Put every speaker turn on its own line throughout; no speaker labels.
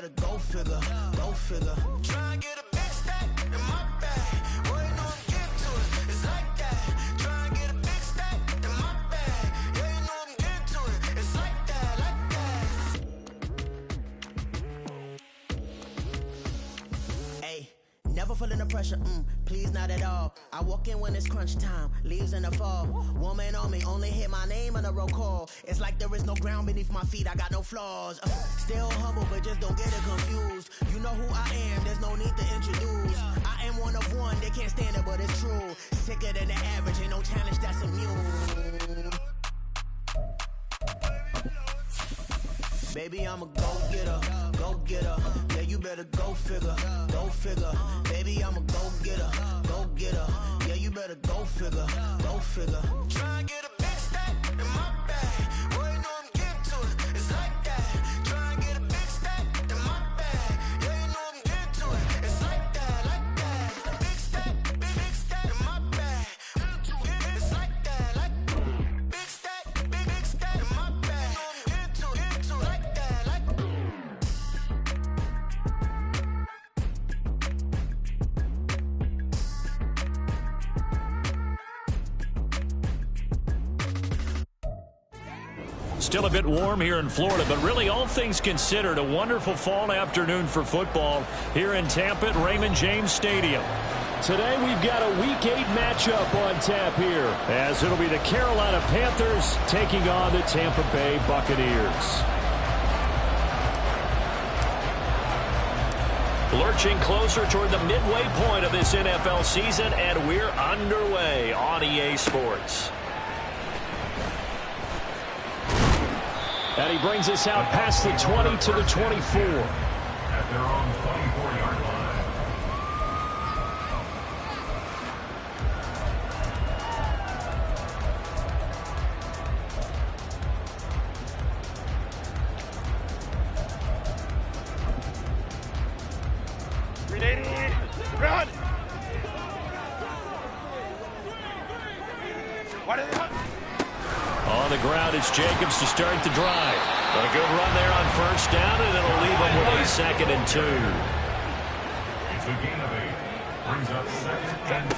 better go figure, go figure. Try and get a big stack in my bag. Boy, you know I'm getting to it. It's like that. Try and get a big stack in my bag. Yeah, you know I'm getting to it. It's like that, like that. Hey, never feeling the pressure, please not at all. I walk in when it's crunch time, leaves in the fall. Woman on me, only hit my name on the roll call. It's like there is no ground beneath my feet, I got no flaws. Still humble, but just don't get it confused. You know who I am, there's no need to introduce. I am one of one, they can't stand it, but it's true. Sicker than the average, ain't no challenge that's immune. Baby, I'm a go-getter, go-getter. Yeah, you better go figure, go figure. Baby, I'm a go-getter, go-getter. Yeah, you better go figure, go figure. Try and get a big stack in my bag. Boy, you know I'm getting to it. It's like that. Try and get a big stack in my bag. Yeah, you know I'm getting to it. It's like that, like that. Big stack in my bag. It's like that, like big stack in my bag. Get to it, like that, like.
Still a bit warm here in Florida, but really all things considered, a wonderful fall afternoon for football here in Tampa at Raymond James Stadium. Today we've got a Week 8 matchup on tap here, as it'll be the Carolina Panthers taking on the Tampa Bay Buccaneers. Lurching closer toward the midway point of this NFL season, and we're underway on EA Sports. And he brings us out past the 20 to the 24.
At their own 24-yard line.
Run!
On the ground, it's Jacobs to start the drive. But a good run there on first down, and it'll leave him with a 2nd and 2.
It's a gain of 8. Brings up 2nd and 2.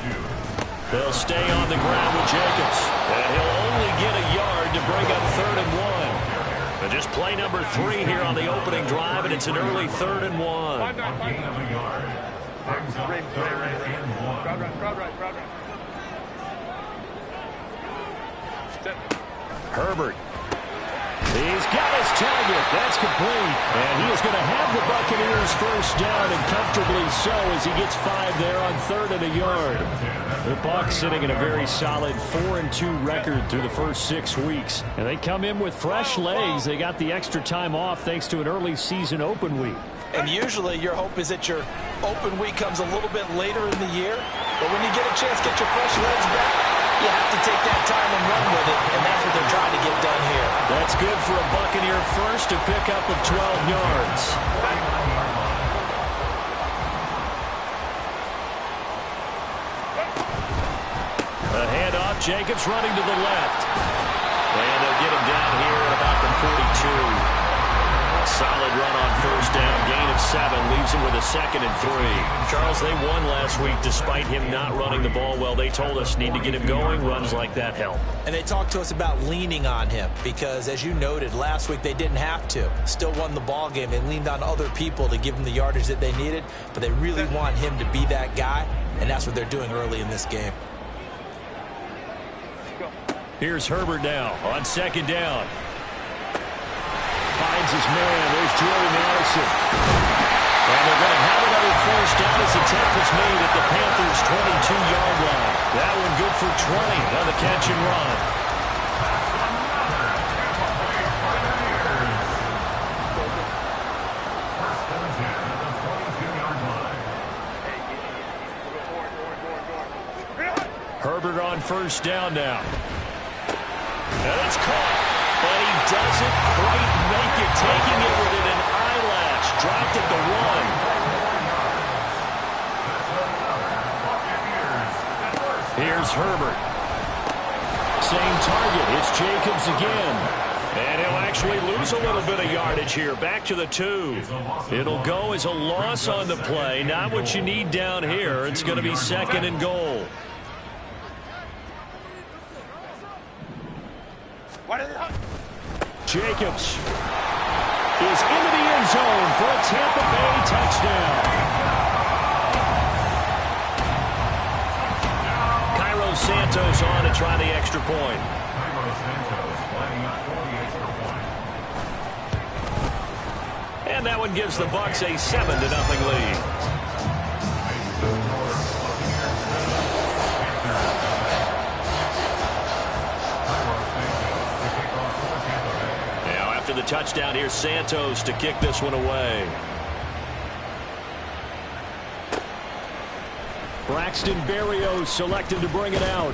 They'll stay on the ground with Jacobs. And he'll only get a yard to bring up 3rd and 1. But just play number 3 here on the opening drive, and it's an early 3rd and 1.
A gain of a yard. Brings up 3rd and 1.
Crowd right.
Herbert. He's got his target. That's complete. And he is going to have the Buccaneers first down, and comfortably so, as he gets 5 there on 3rd and a yard. The Bucs sitting in a very solid 4-2 record through the first 6 weeks. And they come in with fresh legs. They got the extra time off thanks to an early season open week.
And usually your hope is that your open week comes a little bit later in the year. But when you get a chance to get your fresh legs back, you have to take that time and run with it, and that's what they're trying to get done here.
That's good for a Buccaneer first to pick up of 12 yards. A handoff, Jacobs running to the left. And they'll get him down here at about the 42. A solid run on first down, gain of 7, leaves him with a 2nd and 3. Charles, they won last week despite him not running the ball well. They told us need to get him going. Runs like that help.
And they talked to us about leaning on him because, as you noted, last week they didn't have to. Still won the ball game. They leaned on other people to give them the yardage that they needed, but they really want him to be that guy, and that's what they're doing early in this game.
Here's Herbert now on 2nd down. Finds his man. There's Jordy Madison. And they're going to have another first down as the tackle is made at the Panthers' 22-yard line. That one good for 20 on the catch and run. Herbert on first down now. And it's caught. But he doesn't quite make it, taking it within an eyelash. Dropped at the 1. Here's Herbert. Same target. It's Jacobs again. And he'll actually lose a little bit of yardage here. Back to the 2. It'll go as a loss on the play. Not what you need down here. It's going to be 2nd and goal. Jacobs is into the end zone for a Tampa Bay touchdown. Santos on to try the extra point. And that one gives the Bucs a 7-0 lead. Now after the touchdown, here's Santos to kick this one away. Braxton Berrios selected to bring it out.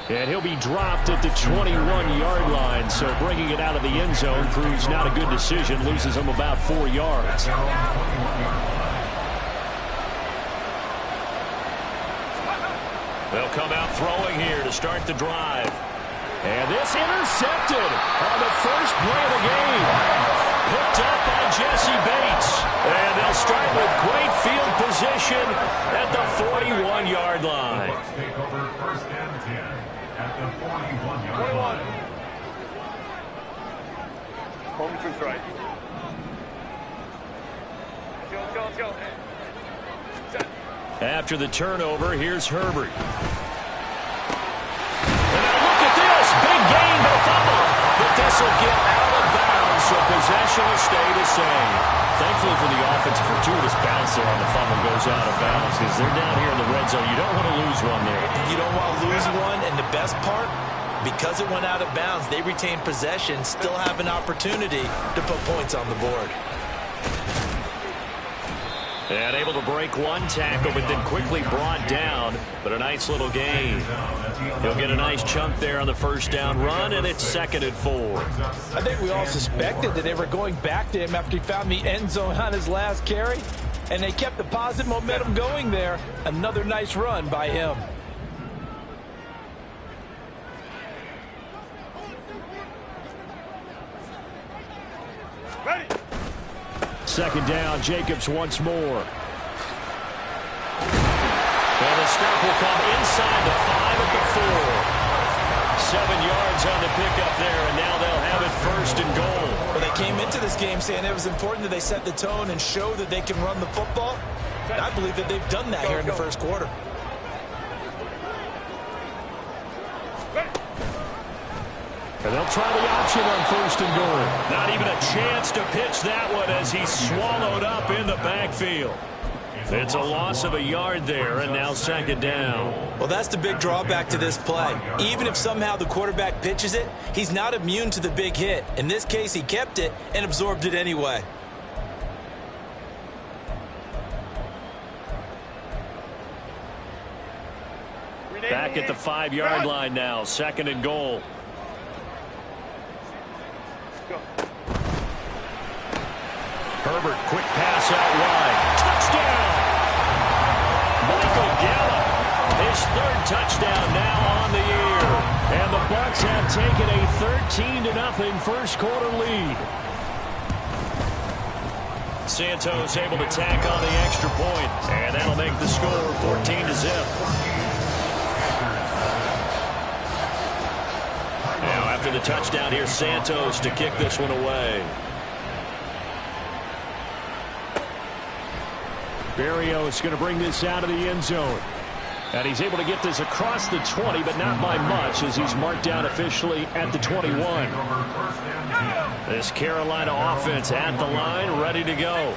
And he'll be dropped at the 21-yard line. So bringing it out of the end zone proves not a good decision. Loses him about 4 yards. They'll come out throwing here to start the drive. And this intercepted on the first play of the game. Picked up by Jesse Bates. And they'll start with great field position at the 41-yard line.
Take over 1st and 10 at the 41-yard line.
Home to right. Let's go.
After the turnover, here's Herbert. And now look at this. Big gain, but a fumble. But this will get out of bounds, so possession will stay the same. Thankfully for the offense, a fortuitous bounce there on the fumble goes out of bounds because they're down here in the red zone. You don't want to lose one there.
You don't want to lose one, and the best part, because it went out of bounds, they retain possession, still have an opportunity to put points on the board.
And able to break one tackle, but then quickly brought down. But a nice little gain. He'll get a nice chunk there on the first down run, and it's 2nd and 4.
I think we all suspected that they were going back to him after he found the end zone on his last carry. And they kept the positive momentum going there. Another nice run by him.
Ready.
2nd down, Jacobs once more. And the stop will come inside the 5 at the 4. 7 yards on the pickup there, and now they'll have it 1st and goal.
Well, they came into this game saying it was important that they set the tone and show that they can run the football. And I believe that they've done that here in the first quarter.
And they'll try the option on 1st and goal. Not even a chance to pitch that one as he's swallowed up in the backfield. It's a loss of a yard there, and now 2nd down.
Well, that's the big drawback to this play. Even if somehow the quarterback pitches it, he's not immune to the big hit. In this case, he kept it and absorbed it anyway.
Back at the 5-yard line now, 2nd and goal. Herbert, quick pass out wide. Touchdown! Michael Gallup, his 3rd touchdown now on the year. And the Bucs have taken a 13-0 first quarter lead. Santos able to tack on the extra point, and that'll make the score 14-0. Now after the touchdown, here's Santos to kick this one away. Berrios going to bring this out of the end zone. And he's able to get this across the 20, but not by much as he's marked down officially at the 21. This Carolina offense at the line, ready to go.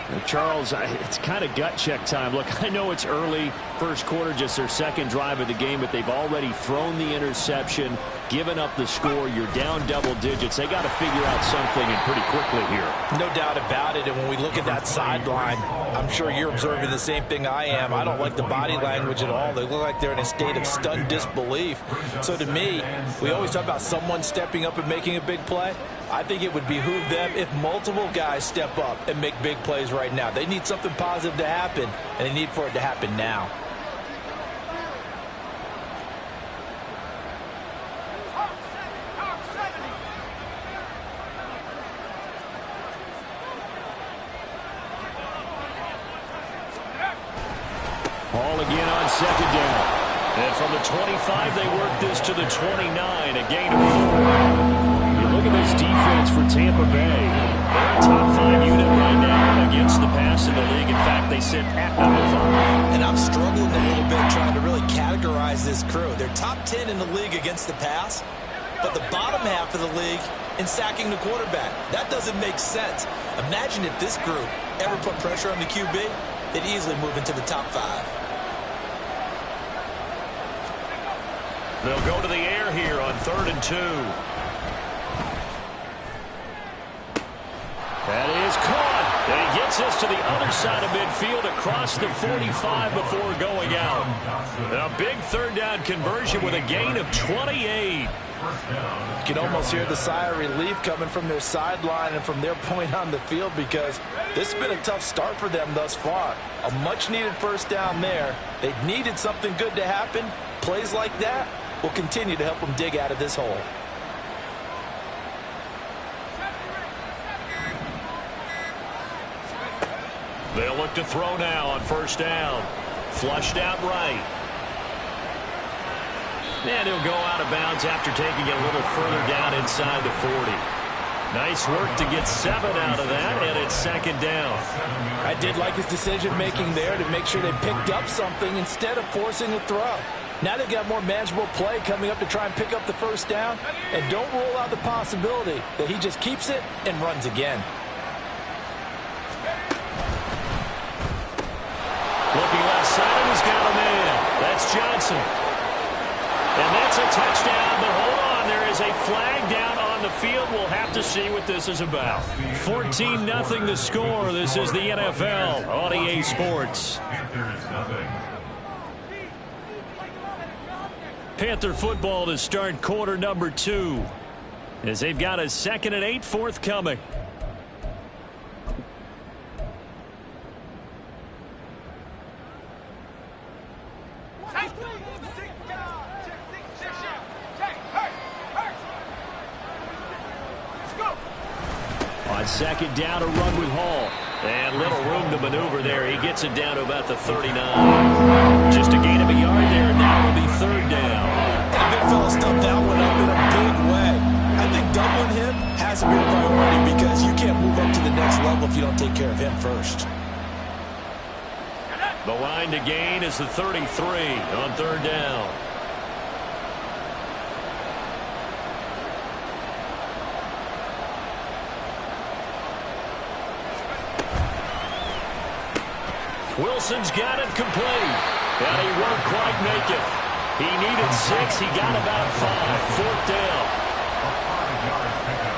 And Charles, it's kind of gut check time. Look, I know it's early, first quarter, just their 2nd drive of the game, but they've already thrown the interception, given up the score. You're down double digits. They got to figure out something and pretty quickly here.
No doubt about it. And when we look at that sideline, I'm sure you're observing the same thing I am. I don't like the body language at all. They look like they're in a state of stunned disbelief. So to me, we always talk about someone stepping up and making a big play. I think it would behoove them if multiple guys step up and make big plays right now. They need something positive to happen, and they need for it to happen now.
second down. And from the 25, they work this to the 29, a gain of 4. You look at this defense for Tampa Bay. They're a top 5 unit right now against the pass in the league. In fact, they sit at number 5.
And I'm struggling a little bit trying to really categorize this crew. They're top 10 in the league against the pass, but the bottom half of the league in sacking the quarterback. That doesn't make sense. Imagine if this group ever put pressure on the QB, they'd easily move into the top 5.
They'll go to the air here on 3rd and 2. That is caught. And he gets us to the other side of midfield across the 45 before going out. A big 3rd down conversion with a gain of 28.
You can almost hear the sigh of relief coming from their sideline and from their point on the field, because this has been a tough start for them thus far. A much-needed 1st down there. They needed something good to happen. Plays like that will continue to help them dig out of this hole.
They'll look to throw now on 1st down. Flushed out right. And he'll go out of bounds after taking it a little further down inside the 40. Nice work to get 7 out of that, and it's 2nd down.
I did like his decision-making there to make sure they picked up something instead of forcing a throw. Now they've got more manageable play coming up to try and pick up the 1st down, and don't rule out the possibility that he just keeps it and runs again.
Looking left side, he's got a man. That's Johnson. And that's a touchdown, but hold on, there is a flag down on the field. We'll have to see what this is about. 14-0 the score. This is the NFL on EA Sports. Panther football to start quarter number 2, as they've got a 2nd and 8 forthcoming. On 2nd down, a run with Hall. And little room to maneuver there. He gets it down to about the 39. Just a gain of a yard there, and now it'll be 3rd down.
And the big fella stuffed that one up in a big way. I think doubling him has to be a priority, because you can't move up to the next level if you don't take care of him first.
The line to gain is the 33 on 3rd down. Wilson's got it complete, and he won't quite make it. He needed 6. He got about 5. 4th down.
A 5-yard pickup.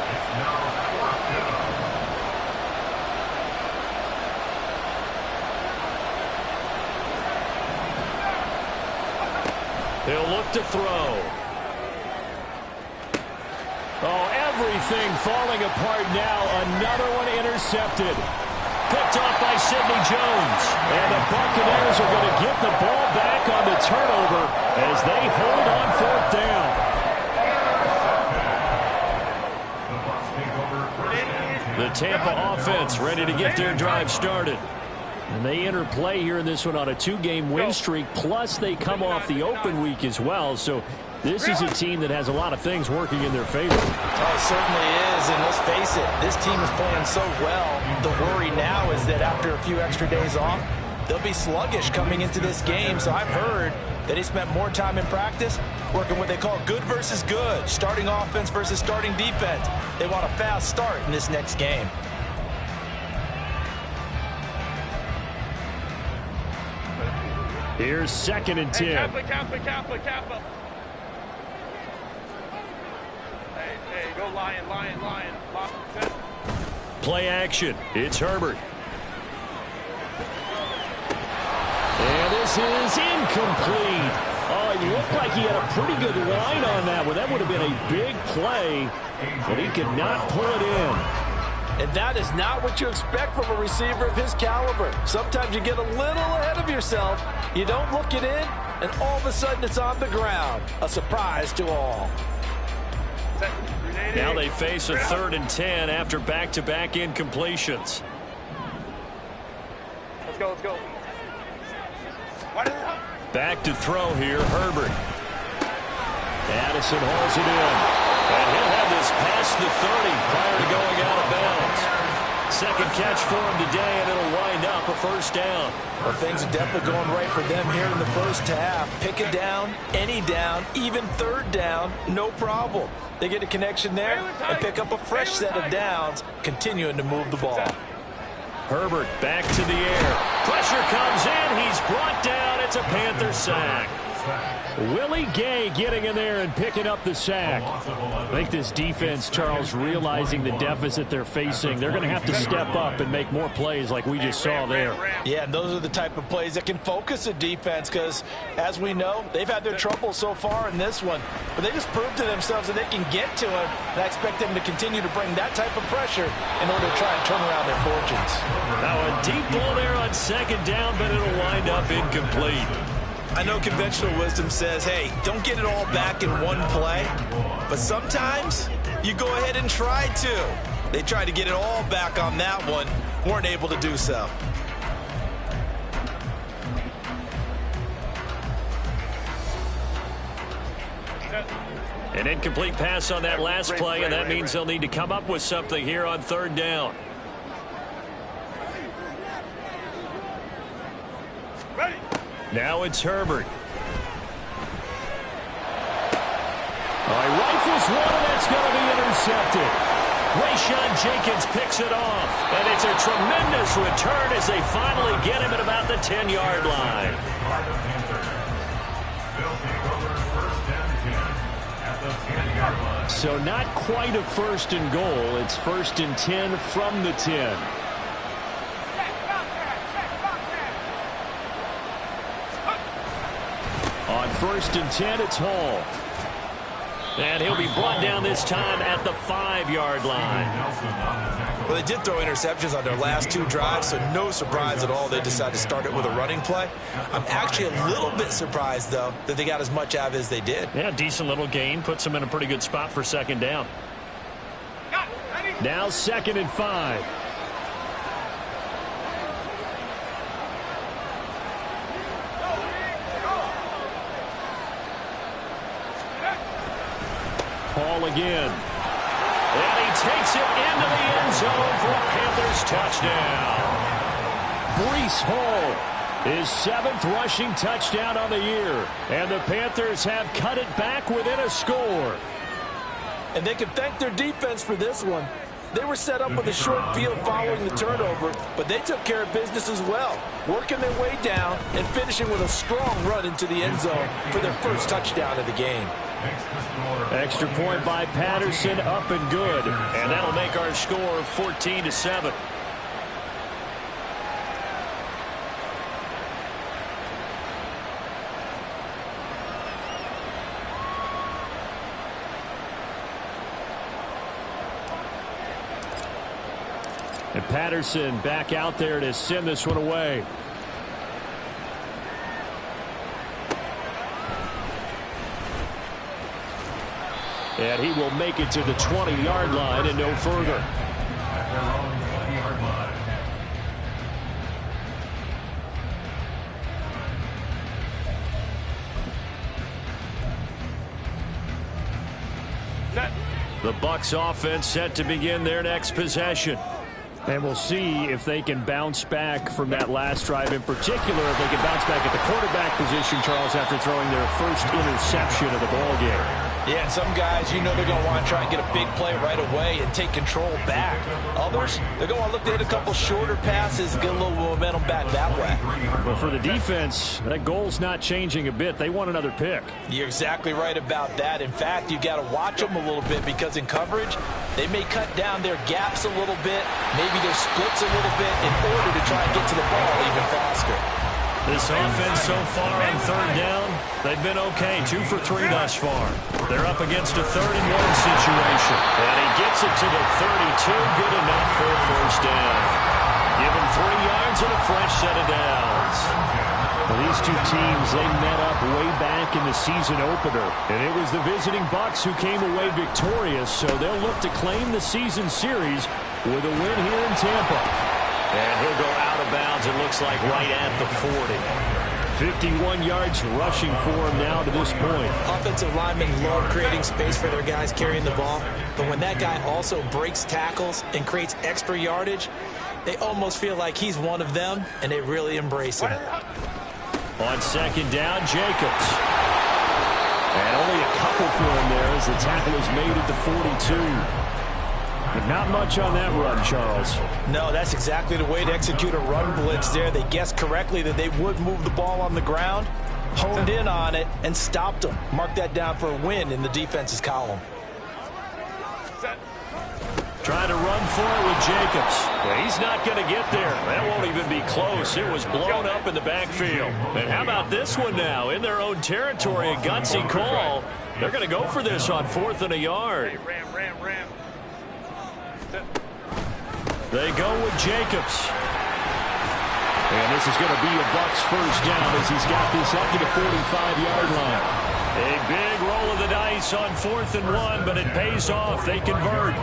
It's now 4th down.
He'll look to throw. Oh, everything falling apart now. Another one intercepted. Picked off by Sidney Jones. And the Buccaneers are going to get the ball back on the turnover as they hold on 4th down. The Tampa offense ready to get their drive started. And they enter play here in this one on a 2-game win streak, plus they come off the open week as well. So this is a team that has a lot of things working in their favor.
Oh, it certainly is, and let's face it, this team is playing so well. The worry now is that after a few extra days off, they'll be sluggish coming into this game. So I've heard that he spent more time in practice working what they call good versus good, starting offense versus starting defense. They want a fast start in this next game.
Here's 2nd and 10.
Kappa. Hey, go Lion.
Play action. It's Herbert. And this is incomplete. Oh, it looked like he had a pretty good line on that one. That would have been a big play, but he could not pull it in.
And that is not what you expect from a receiver of his caliber. Sometimes you get a little ahead of yourself. You don't look it in, and all of a sudden it's on the ground. A surprise to all.
Now they face a 3rd and 10 after back-to-back incompletions.
Let's go.
Back to throw here, Herbert. Addison hauls it in. And he'll have this past the 30 prior to going out of bounds. Second catch for him today, and it'll wind up a first down.
Well, things are definitely going right for them here in the first half. Pick a down, any down, even third down, no problem. They get a connection there and pick up a fresh set of downs, continuing to move the ball.
Herbert back to the air. Pressure comes in. He's brought down. It's a Panther sack. Willie Gay getting in there and picking up the sack. I think this defense, Charles, realizing the deficit they're facing, they're going to have to step up and make more plays like we just saw there.
Yeah, and those are the type of plays that can focus a defense because, as we know, they've had their trouble so far in this one. But they just proved to themselves that they can get to him, and I expect them to continue to bring that type of pressure in order to try and turn around their fortunes.
Now a deep ball there on second down, but it'll wind up incomplete.
I know conventional wisdom says, hey, don't get it all back in one play. But sometimes you go ahead and try to. They tried to get it all back on that one, weren't able to do so.
An incomplete pass on that last play, and that means they'll need to come up with something here on third down. Now it's Herbert. He rifles one, and that's going to be intercepted. Rayshawn Jenkins picks it off, and it's a tremendous return as they finally get him at about the 10-yard line. So not quite a first and goal. It's first and 10 from the 10. On first and 10, it's Hall. And he'll be brought down this time at the 5-yard line.
Well, they did throw interceptions on their last two drives, so no surprise at all they decided to start it with a running play. I'm actually a little bit surprised, though, that they got as much out of it as they did.
Yeah, decent little gain. Puts them in a pretty good spot for second down. Now 2nd and 5. Hall again. And he takes it into the end zone for a Panthers touchdown. Breece Hall, his 7th rushing touchdown on the year. And the Panthers have cut it back within a score.
And they can thank their defense for this one. They were set up with a short field following the turnover, but they took care of business as well, working their way down and finishing with a strong run into the end zone for their first touchdown of the game.
Extra point by Patterson, up and good. And that'll make our score 14-7. And Patterson back out there to send this one away. And he will make it to the 20-yard line and no further. The Bucs offense set to begin their next possession. And we'll see if they can bounce back from that last drive, in particular if they can bounce back at the quarterback position, Charles, after throwing their first interception of the ball game.
Yeah, and some guys, you know they're going to want to try and get a big play right away and take control back. Others, they're going to want to look to hit a couple shorter passes, get a little momentum back that way.
But for the defense, that goal's not changing a bit. They want another pick.
You're exactly right about that. In fact, you got to watch them a little bit because in coverage, they may cut down their gaps a little bit, maybe their splits a little bit in order to try and get to the ball even faster.
This offense so far on third down, they've been okay. 2 for 3 thus far. They're up against a 3rd-and-1 situation. And he gets it to the 32. Good enough for a first down. Give him 3 yards and a fresh set of downs. Well, these two teams, they met up way back in the season opener. And it was the visiting Bucs who came away victorious. So they'll look to claim the season series with a win here in Tampa. And he'll go out of bounds, it looks like, right at the 40. 51 yards rushing for him now to this point.
Offensive linemen love creating space for their guys carrying the ball, but when that guy also breaks tackles and creates extra yardage, they almost feel like he's one of them, and they really embrace him.
On second down, Jacobs. And only a couple for him there as the tackle is made at the 42. But not much on that run, Charles.
No, that's exactly the way to execute a run blitz there. They guessed correctly that they would move the ball on the ground, honed in on it, and stopped them. Mark that down for a win in the defense's column.
Trying to run for it with Jacobs. Well, he's not going to get there. That won't even be close. It was blown up in the backfield. And how about this one now? In their own territory, a gutsy call. They're going to go for this on 4th and a yard.
Ram.
They go with Jacobs. And this is going to be a Bucs first down as he's got this up to the 45-yard line. A big roll of the dice on 4th and 1, but it pays off. They convert.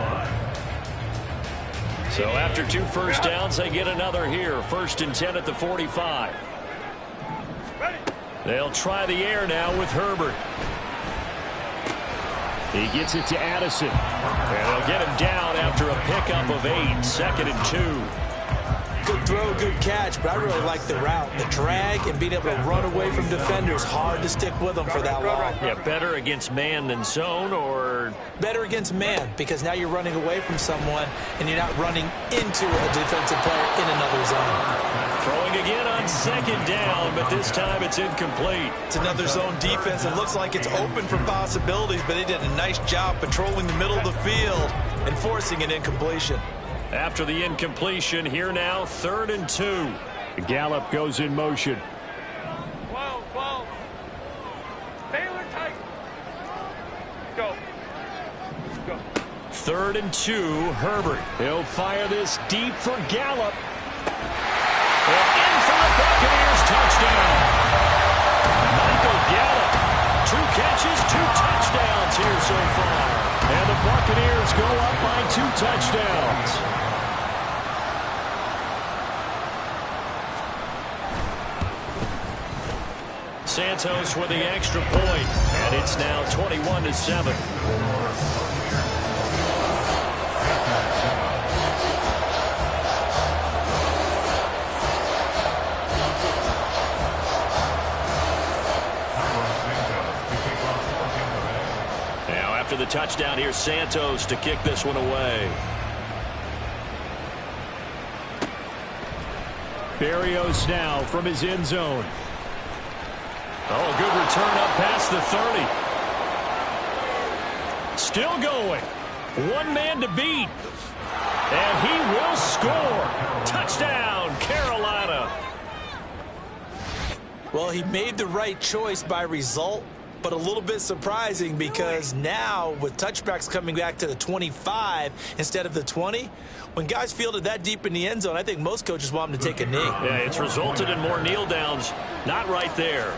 So after 2 first downs, they get another here. 1st and 10 at the 45. They'll try the air now with Herbert. He gets it to Addison. And they'll get him down after a pickup of 8. 2nd and 2.
Good throw, good catch, but I really like the route. The drag and being able to run away from defenders. Hard to stick with them for that long.
Yeah, better against man than zone, or?
Better against man, because now you're running away from someone and you're not running into a defensive player in another zone.
Throwing again on 2nd down, but this time it's incomplete.
It's another zone defense. It looks like it's open for possibilities, but they did a nice job patrolling the middle of the field and forcing an incompletion.
After the incompletion, here now, 3rd and 2. Gallup goes in motion.
12. Baylor tight. Go.
3rd and 2, Herbert. He'll fire this deep for Gallup. And in for the Buccaneers, touchdown. Michael Gallup. 2 catches, 2 touchdowns here so far. And the Buccaneers go up by 2 touchdowns. Santos with the extra point, and it's now 21-7. Now after the touchdown, here's Santos to kick this one away. Berrios now from his end zone. Oh, a good return up past the 30. Still going. 1 man to beat. And he will score. Touchdown, Carolina.
Well, he made the right choice by result, but a little bit surprising because now with touchbacks coming back to the 25 instead of the 20, when guys fielded that deep in the end zone, I think most coaches want them to take a knee.
Yeah, it's resulted in more kneel downs. Not right there.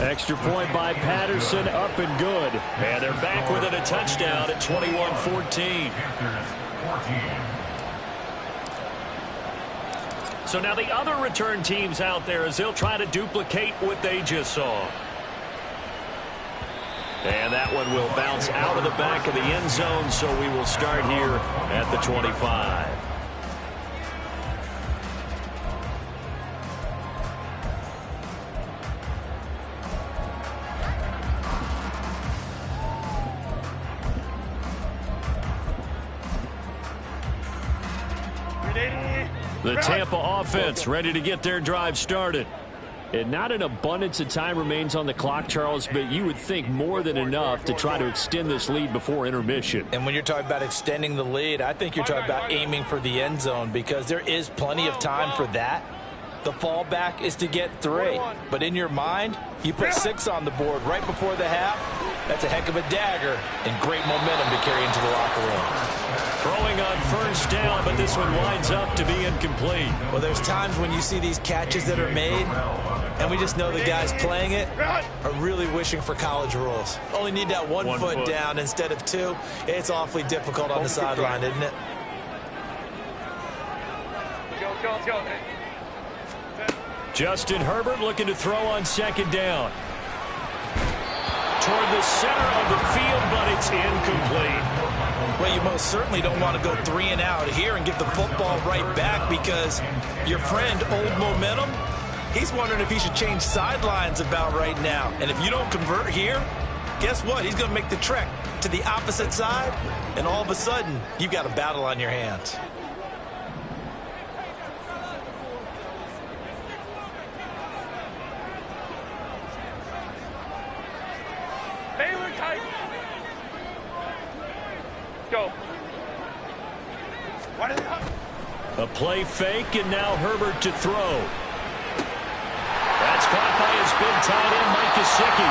Extra point by Patterson, up and good. And they're back within a touchdown at 21-14. So now the other return teams out there as they'll try to duplicate what they just saw. And that one will bounce out of the back of the end zone, so we will start here at the 25. The Tampa offense ready to get their drive started. And not an abundance of time remains on the clock, Charles, but you would think more than enough to try to extend this lead before intermission.
And when you're talking about extending the lead, I think you're talking about aiming for the end zone because there is plenty of time for that. The fallback is to get 3. But in your mind, you put 6 on the board right before the half. That's a heck of a dagger and great momentum to carry into the locker room.
Throwing on first down, but this one winds up to be incomplete.
Well, there's times when you see these catches that are made, and we just know the guys playing it are really wishing for college rules. Only need that one foot down instead of 2. It's awfully difficult on the sideline, isn't it?
Go.
Justin Herbert looking to throw on second down. Toward the center of the field, but it's incomplete.
Well, you most certainly don't want to go 3 and out here and give the football right back, because your friend, Old Momentum, he's wondering if he should change sidelines about right now. And if you don't convert here, guess what? He's going to make the trek to the opposite side, and all of a sudden, you've got a battle on your hands.
Baylor tight. Go. What is up?
A play fake, and now Herbert to throw. That's caught by his big tight end, Mike Gesicki.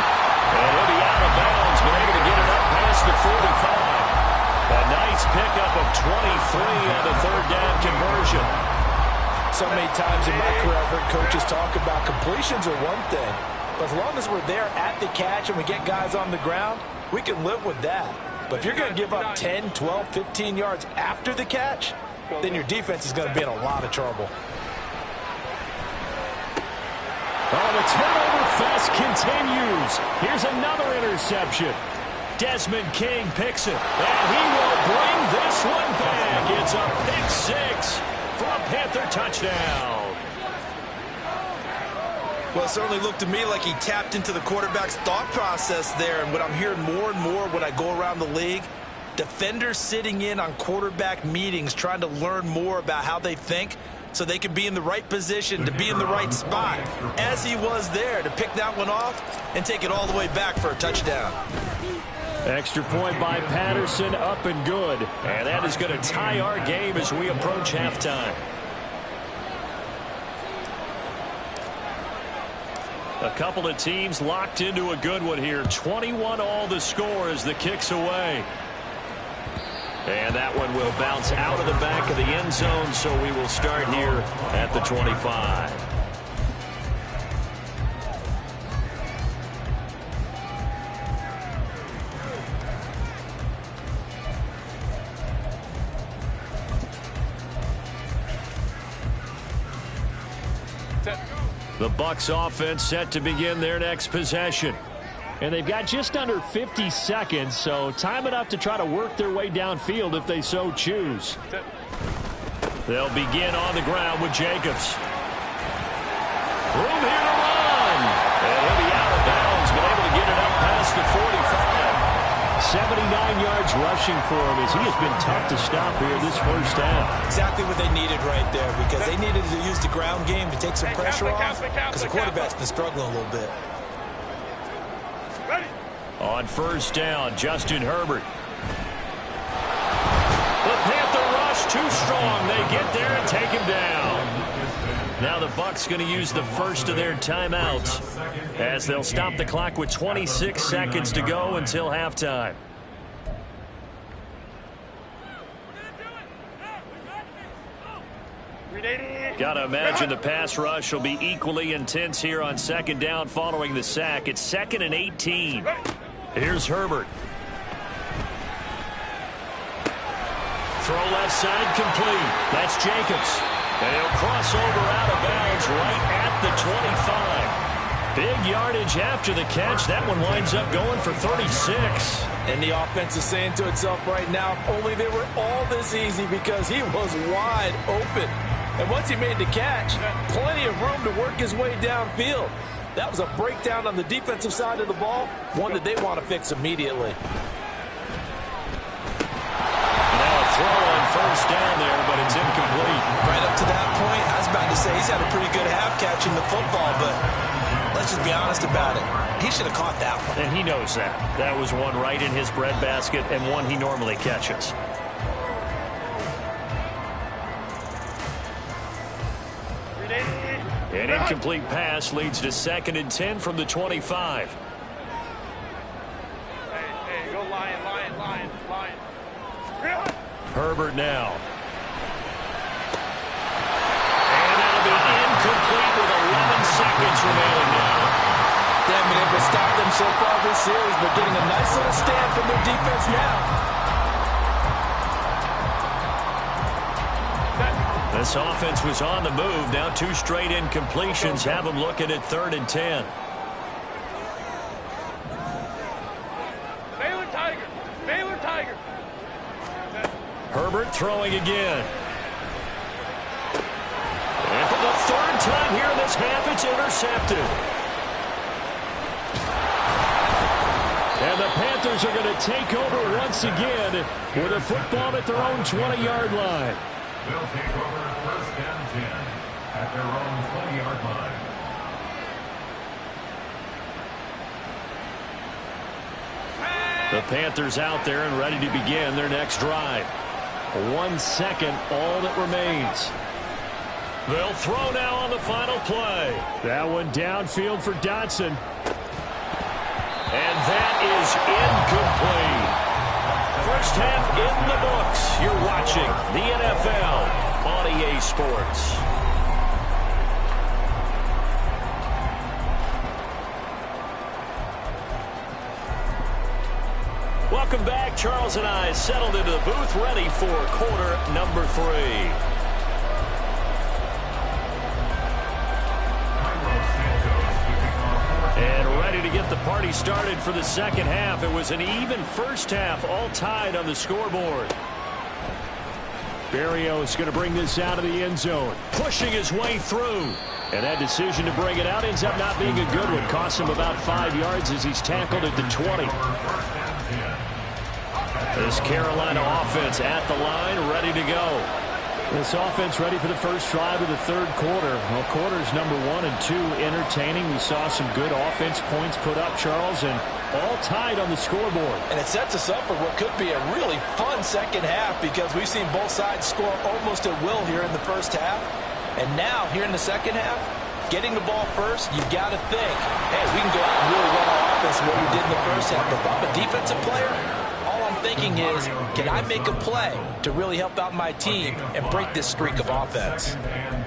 And he'll be out of bounds, but able to get it up past the 45. A nice pickup of 23 on the third down conversion.
So many times in my career, I've heard coaches talk about completions are one thing, but as long as we're there at the catch and we get guys on the ground, we can live with that. But if you're going to give up 10, 12, 15 yards after the catch, then your defense is going to be in a lot of trouble.
Oh, the turnover fest continues. Here's another interception. Desmond King picks it, and he will bring this one back. It's a pick six for a Panther touchdown.
Well, it certainly looked to me like he tapped into the quarterback's thought process there. And what I'm hearing more and more when I go around the league, defenders sitting in on quarterback meetings trying to learn more about how they think so they can be in the right position to be in the right spot, as he was there to pick that one off and take it all the way back for a touchdown.
Extra point by Patterson, up and good. And that is going to tie our game as we approach halftime. A couple of teams locked into a good one here. 21 all the score as the kick's away. And that one will bounce out of the back of the end zone, so we will start here at the 25. The Bucs offense set to begin their next possession. And they've got just under 50 seconds, so time enough to try to work their way downfield if they so choose. They'll begin on the ground with Jacobs. Room here to run. And he'll be out of bounds, but able to get it up past the 45. 79 yards rushing for him as he has been tough to stop here this first half. Exactly what they needed right there, because they needed to use the ground game to take some pressure off, because the quarterback's been struggling a little bit. On first down, Justin Herbert. The Panther rush too strong. They get there and take him down. Now the Bucs going to use the first of their timeouts as they'll stop the clock with 26 seconds to go until halftime. Gotta imagine the pass rush will be equally intense here on second down following the sack. It's 2nd and 18. Here's Herbert. Throw left side complete. That's Jacobs. And he'll cross over out of bounds right at the 25. Big yardage after the catch. That one winds up going for 36.
And the offense is saying to itself right now, if only they were all this easy, because he was wide open. And once he made the catch, plenty of room to work his way downfield. That was a breakdown on the defensive side of the ball, one that they want to fix immediately.
Now a throw on first down there, but it's incomplete.
Right up to that point, I was about to say he's had a pretty good half catching the football, but let's just be honest about it. He should have caught that one.
And he knows that. That was one right in his breadbasket and one he normally catches. An incomplete pass leads to 2nd and 10 from the 25.
Hey, go Lion.
Herbert now. And that'll be incomplete with 11 seconds remaining now.
They haven't been able to stop them so far this series, but getting a nice little stand from their defense now.
This offense was on the move. Now 2 straight incompletions have them looking at 3rd and 10.
Baylor Tiger.
Herbert throwing again. And for the 3rd time here in this half, it's intercepted. And the Panthers are going to take over once again with a football at their own 20-yard line.
They'll take over 1st and 10 at their own 20-yard line.
The Panthers out there and ready to begin their next drive. 1 second, all that remains. They'll throw now on the final play. That one downfield for Dotson. And that is incomplete. First half in the books. You're watching the NFL on EA Sports. Welcome back. Charles and I settled into the booth, ready for quarter number 3. And ready to get the party started for the second half. It was an even first half, all tied on the scoreboard. Berrios going to bring this out of the end zone, pushing his way through. And that decision to bring it out ends up not being a good one. Cost him about 5 yards as he's tackled at the 20. This Carolina offense at the line, ready to go. This offense ready for the first drive of the 3rd quarter. Well, quarters number 1 and 2 entertaining. We saw some good offense points put up, Charles, and all tied on the scoreboard.
And it sets us up for what could be a really fun second half because we've seen both sides score almost at will here in the first half. And now, here in the second half, getting the ball first, you've got to think, hey, we can go out and really run our offense what we did in the first half. But if I'm a defensive player, thinking is, can I make a play to really help out my team and break this streak of offense?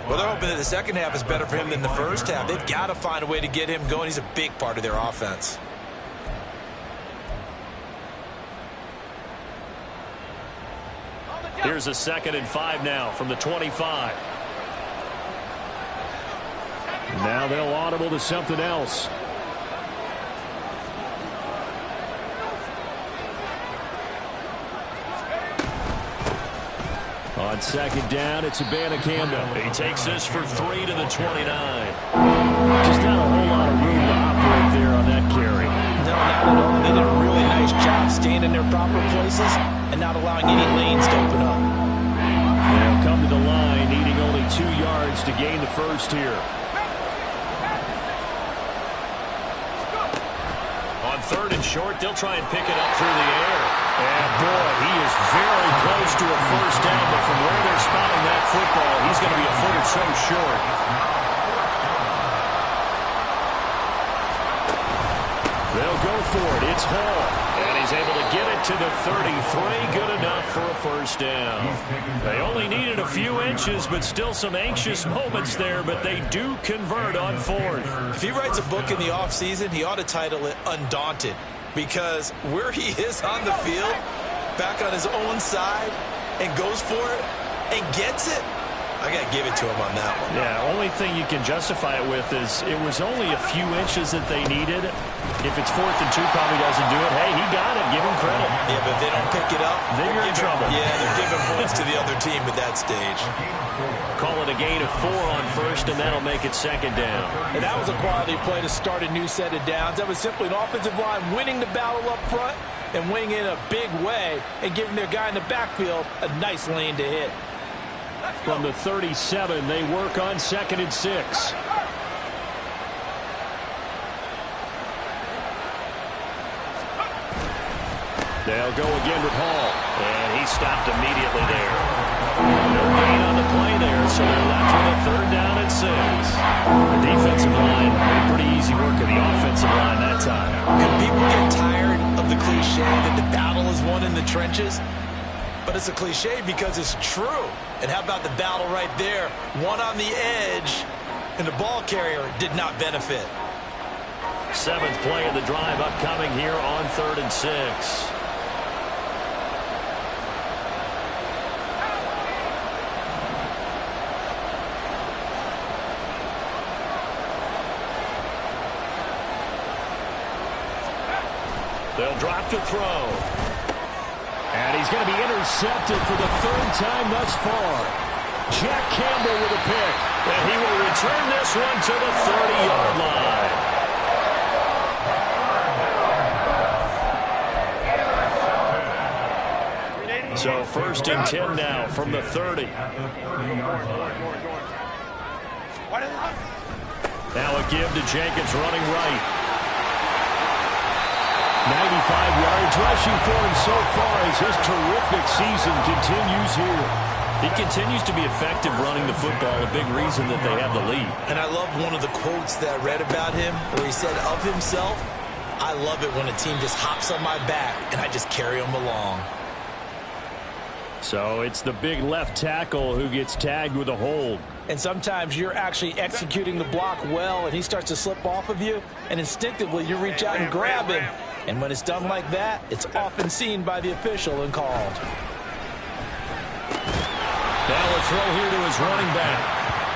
Well, they're hoping that the second half is better for him than the first half. They've got to find a way to get him going. He's a big part of their offense.
Here's a 2nd and 5 now from the 25. Now they'll audible to something else. On 2nd down, it's Abanikanda. He takes this for 3 to the 29. Just not a whole lot of room to operate there on that carry.
No, not at all. They did a really nice job staying in their proper places and not allowing any lanes to open up.
They'll come to the line, needing only 2 yards to gain the first here. On 3rd and short, they'll try and pick it up through the air. And, boy, he is very close to a first down, but from where they're spotting that football, he's going to be a foot or so short. They'll go for it. It's Hall. And he's able to get it to the 33. Good enough for a first down. They only needed a few inches, but still some anxious moments there, but they do convert on 4th.
If he writes a book in the offseason, he ought to title it Undaunted. Because where he is on the field, back on his own side, and goes for it, and gets it, I got to give it to him on that one.
Yeah, only thing you can justify it with is it was only a few inches that they needed. If it's 4th and 2, probably doesn't do it. Hey, he got it. Give him credit.
Yeah, but if they don't pick it up,
then you're in trouble.
Yeah, they're giving points to the other team at that stage.
Call it a gain of 4 on 1st, and that'll make it 2nd down.
And that was a quality play to start a new set of downs. That was simply an offensive line winning the battle up front and winning in a big way and giving their guy in the backfield a nice lane to hit.
From the 37, they work on 2nd and 6. They'll go again with Hall. And he stopped immediately there. No gain on the play there, so they're left with a 3rd down and 6. The defensive line made pretty easy work of the offensive line that time.
And people get tired of the cliche that the battle is won in the trenches. But it's a cliche because it's true. And how about the battle right there? One on the edge, and the ball carrier did not benefit.
7th play of the drive upcoming here on 3rd and 6. They'll drop to throw. And he's going to be intercepted for the third time thus far. Jack Campbell with a pick. And he will return this one to the 30-yard line. So 1st and 10 now from the 30. Now a give to Jenkins running right. 95 yards rushing for him so far as his terrific season continues here. He continues to be effective running the football, a big reason that they have the lead.
And I love one of the quotes that I read about him where he said of himself, I love it when a team just hops on my back and I just carry them along.
So it's the big left tackle who gets tagged with a hold.
And sometimes you're actually executing the block well and he starts to slip off of you, and instinctively you reach out and grab him. And when it's done like that, it's often seen by the official and called.
Now a throw here to his running back.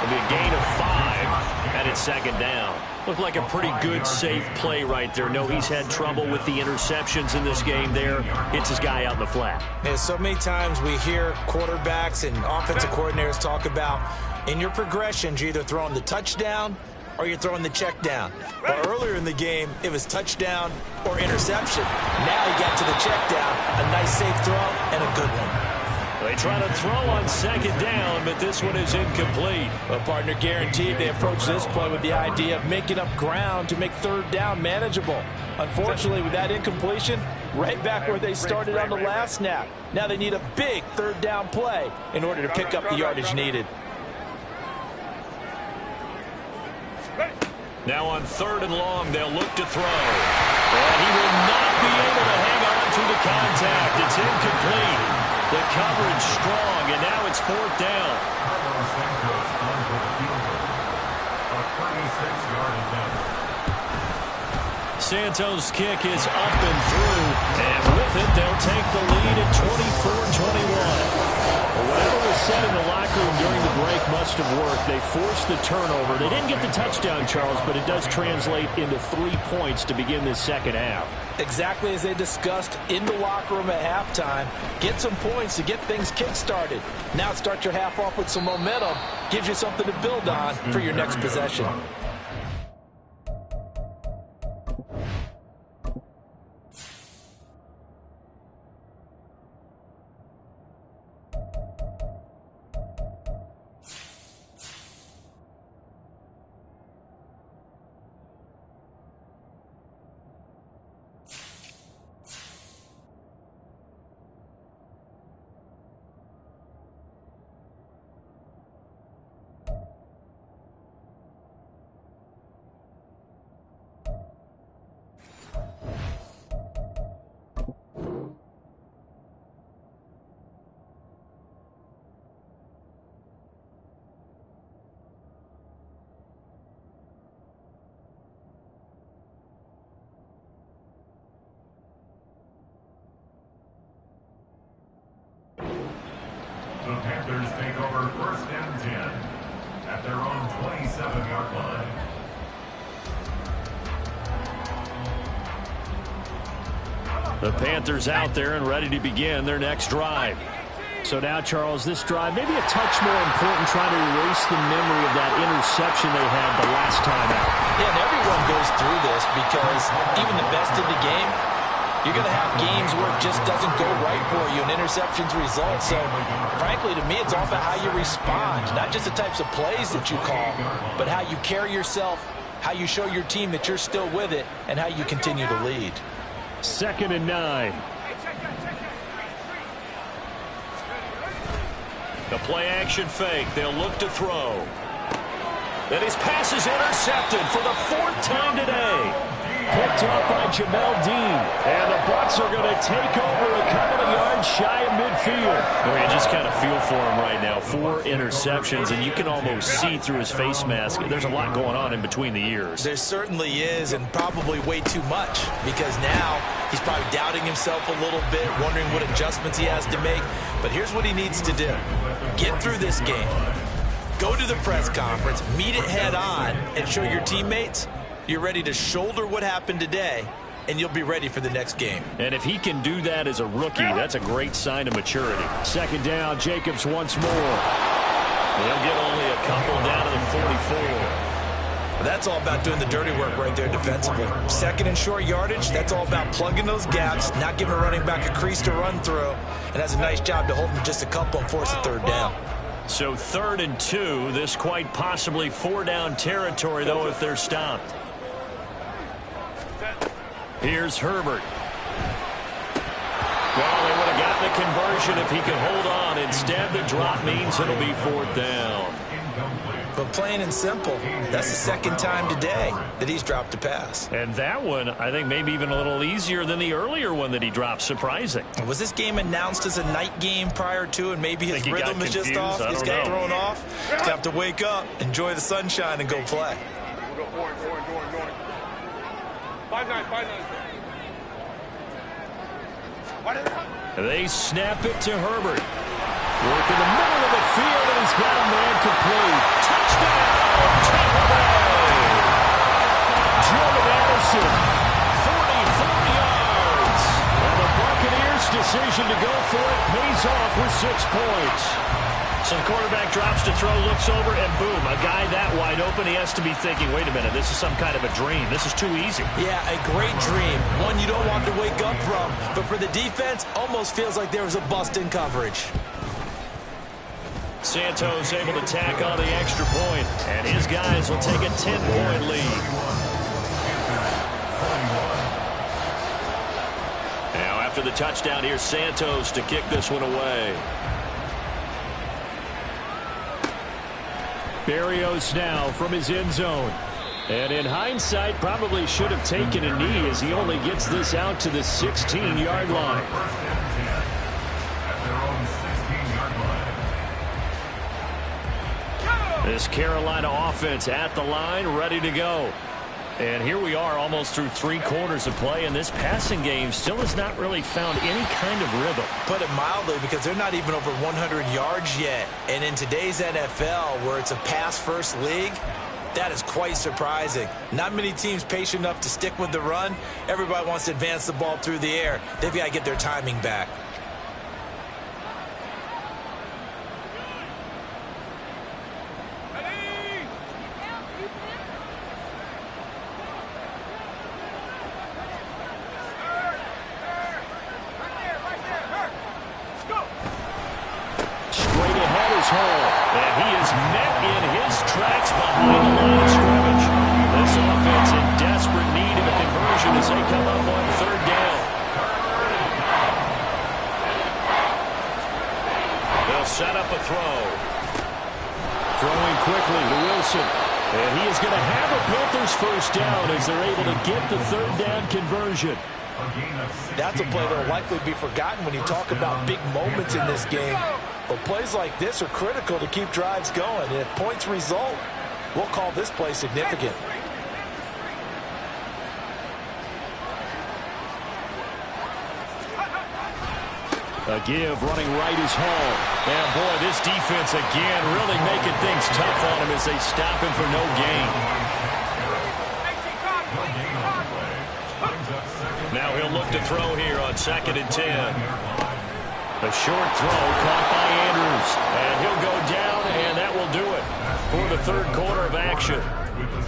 It'll be a gain of 5, and it's 2nd down. Looked like a pretty good, safe play right there. No, he's had trouble with the interceptions in this game there. Hits his guy out in the flat.
Yeah, so many times we hear quarterbacks and offensive coordinators talk about in your progressions, you're either throwing the touchdown or you're throwing the check down. But earlier in the game, it was touchdown or interception. Now he got to the check down, a nice safe throw, and a good one.
They try to throw on 2nd down, but this one is incomplete.
Well, partner, guaranteed they approach this play with the idea of making up ground to make 3rd down manageable. Unfortunately, with that incompletion, right back where they started on the last snap. Now they need a big 3rd down play in order to pick up the yardage needed.
Now on 3rd and long, they'll look to throw. And he will not be able to hang on through the contact. It's incomplete. The coverage strong, and now it's 4th down. Santos' kick is up and through, and with it, they'll take the lead at 24-21. Well, whatever was said in the locker room during the break must have worked. They forced the turnover. They didn't get the touchdown, Charles, but it does translate into 3 points to begin this 2nd half.
Exactly as they discussed in the locker room at halftime. Get some points to get things kick-started. Now start your half off with some momentum. Gives you something to build on for your next possession.
The Panthers take over 1st and 10 at their own 27-yard line.
The Panthers out there and ready to begin their next drive. So now, Charles, this drive maybe a touch more important, trying to erase the memory of that interception they had the last time out.
Yeah, and everyone goes through this because even the best in the game, you're going to have games where it just doesn't go right for you and interceptions result. So, frankly, to me, it's all about how you respond, not just the types of plays that you call, but how you carry yourself, how you show your team that you're still with it, and how you continue to lead.
2nd and 9. The play-action fake. They'll look to throw. And his pass is intercepted for the 4th time today. Picked off by Jamel Dean. And the Bucs are going to take over a couple of yards shy of midfield. I mean, just kind of feel for him right now. 4 interceptions, and you can almost see through his face mask. There's a lot going on in between the ears.
There certainly is, and probably way too much, because now he's probably doubting himself a little bit, wondering what adjustments he has to make. But here's what he needs to do. Get through this game. Go to the press conference, meet it head on, and show your teammates you're ready to shoulder what happened today
and you'll be ready for the next game.
And if he can do that as a rookie, that's a great sign of maturity. Second down, Jacobs once more. He'll get only a couple down to the 44.
That's all about doing the dirty work right there defensively. Second and short yardage, that's all about plugging those gaps, not giving a running back a crease to run through, and has a nice job to hold him just a couple and force a third down.
So 3rd and 2, this quite possibly 4-down territory, though, if they're stopped. Here's Herbert. Well, they would have gotten the conversion if he could hold on. Instead, the drop means it'll be 4th down.
But plain and simple, that's the second time today that he's dropped a pass.
And that one, I think, maybe even a little easier than the earlier one that he dropped. Surprising.
Was this game announced as a night game prior to, and maybe his rhythm is just off? He's got thrown off. He's going to have to wake up, enjoy the sunshine, and go play.
We'll go orange. 5-9.
They snap it to Herbert. Work in the middle of the field, and he's got a man complete. Touchdown! Tampa Bay! Jordan Addison, 44 yards. And the Buccaneers' decision to go for it pays off with 6 points. So the quarterback drops to throw, looks over, and boom, a guy that wide open, he has to be thinking, wait a minute, this is some kind of a dream. This is too easy.
Yeah, a great dream. One you don't want to wake up from. But for the defense, almost feels like there was a bust in coverage.
Santos able to tack on the extra point, and his guys will take a 10-point lead. Now after the touchdown, here's Santos to kick this one away. Berrios now from his end zone. And in hindsight, probably should have taken a knee as he only gets this out to the 16-yard line. This Carolina offense at the line, ready to go. And here we are almost through 3 quarters of play, and this passing game still has not really found any kind of rhythm.
Put it mildly, because they're not even over 100 yards yet. And in today's NFL, where it's a pass-first league, that is quite surprising. Not many teams patient enough to stick with the run. Everybody wants to advance the ball through the air. They've got to get their timing back.
And he is met in his tracks behind the line of scrimmage. This offense in desperate need of a conversion as they come up on 3rd down. They'll set up a throw. Throwing quickly to Wilson. And he is going to have a Panthers 1st down as they're able to get the 3rd down conversion.
That's a play that will likely be forgotten when you talk about big moments in this game. But plays like this are critical to keep drives going. And if points result, we'll call this play significant.
A give running right is Hall. And boy, this defense again really making things tough on him as they stop him for no gain. Now he'll look to throw here on 2nd and 10. A short throw caught by Andrews. And he'll go down, and that will do it for the 3rd quarter of action.